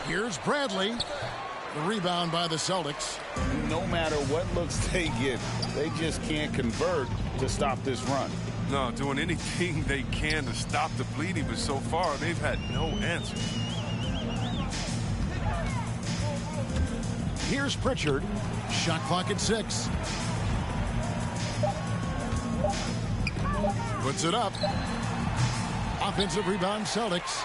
Here's Bradley. The rebound by the Celtics. No matter what looks they get, they just can't convert to stop this run. No, doing anything they can to stop the bleeding, but so far they've had no answer. Here's Pritchard. Shot clock at 6. Puts it up. Offensive rebound, Celtics.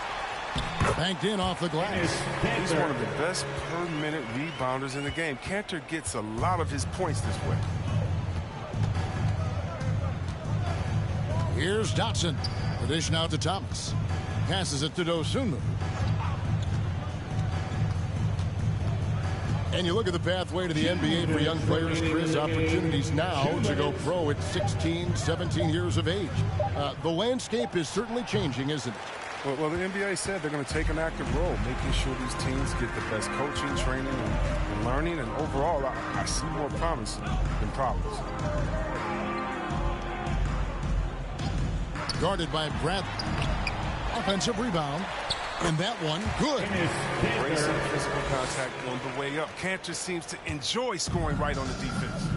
Banked in off the glass. He's one of the best per-minute rebounders in the game. Cantor gets a lot of his points this way. Here's Dotson. The dish now to Thomas. Passes it to Dosunmu. And you look at the pathway to the NBA for young players, Chris, opportunities now to go pro at 16, 17 years of age. The landscape is certainly changing, isn't it? Well, the NBA said they're going to take an active role, making sure these teams get the best coaching, training, and learning. And overall, I see more promise than problems. Guarded by Bradley. Offensive rebound. And that one, good. Embracing physical contact on the way up. Cantor seems to enjoy scoring right on the defense.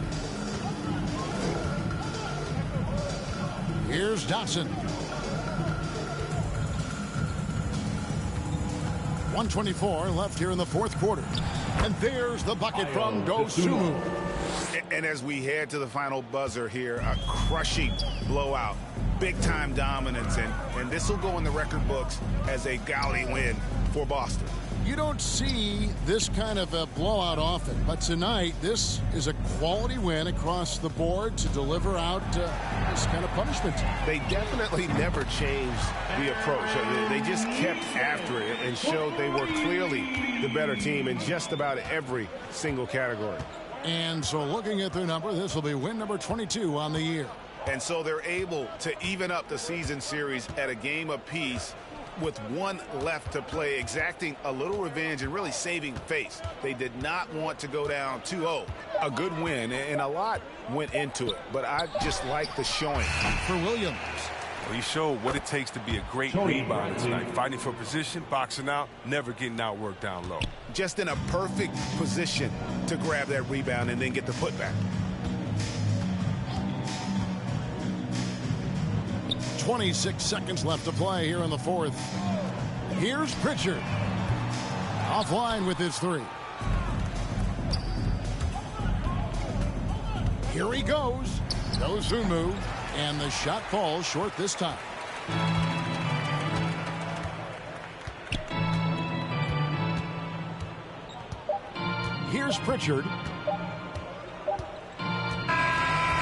Here's Dotson. 1:24 left here in the fourth quarter. And there's the bucket from Dosunmu. And as we head to the final buzzer here, a crushing blowout. Big-time dominance, and this will go in the record books as a gaudy win for Boston. You don't see this kind of a blowout often, but tonight this is a quality win across the board to deliver out this kind of punishment. They definitely never changed the approach. They just kept after it and showed they were clearly the better team in just about every single category. And so looking at their number, this will be win number 22 on the year. And so they're able to even up the season series at a game apiece with one left to play, exacting a little revenge and really saving face. They did not want to go down 2-0. A good win, and a lot went into it, but I just like the showing. For Williams. Well, he showed what it takes to be a great rebounder tonight. Fighting for position, boxing out, never getting outworked down low. Just in a perfect position to grab that rebound and then get the putback. 26 seconds left to play here in the fourth. Here's Pritchard. Offline with his three. Here he goes. Dosunmu. And the shot falls short this time. Here's Pritchard.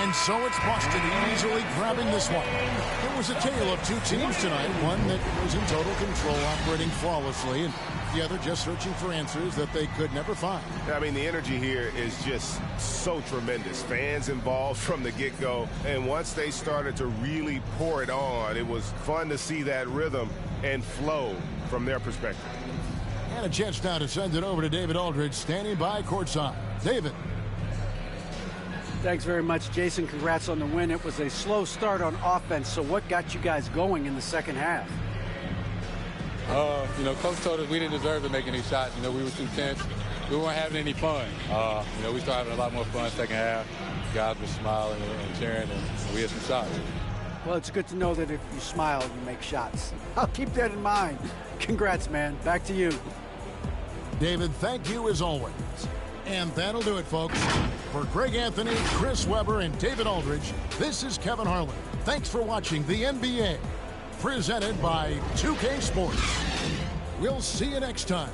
And so it's Boston easily grabbing this one. It was a tale of two teams tonight. One that was in total control, operating flawlessly, and the other just searching for answers that they could never find. I mean, the energy here is just so tremendous. Fans involved from the get-go. And once they started to really pour it on, it was fun to see that rhythm and flow from their perspective. And a chance now to send it over to David Aldridge, standing by courtside. David. Thanks very much, Jason. Congrats on the win. It was a slow start on offense, so what got you guys going in the second half? Coach told us we didn't deserve to make any shots. We were too tense. We weren't having any fun. We started having a lot more fun second half. Guys were smiling and cheering, and we had some shots. Well, it's good to know that if you smile, you make shots. I'll keep that in mind. Congrats, man. Back to you. David, thank you as always. And that'll do it, folks. For Greg Anthony, Chris Webber, and David Aldridge, this is Kevin Harlan. Thanks for watching the NBA, presented by 2K Sports. We'll see you next time.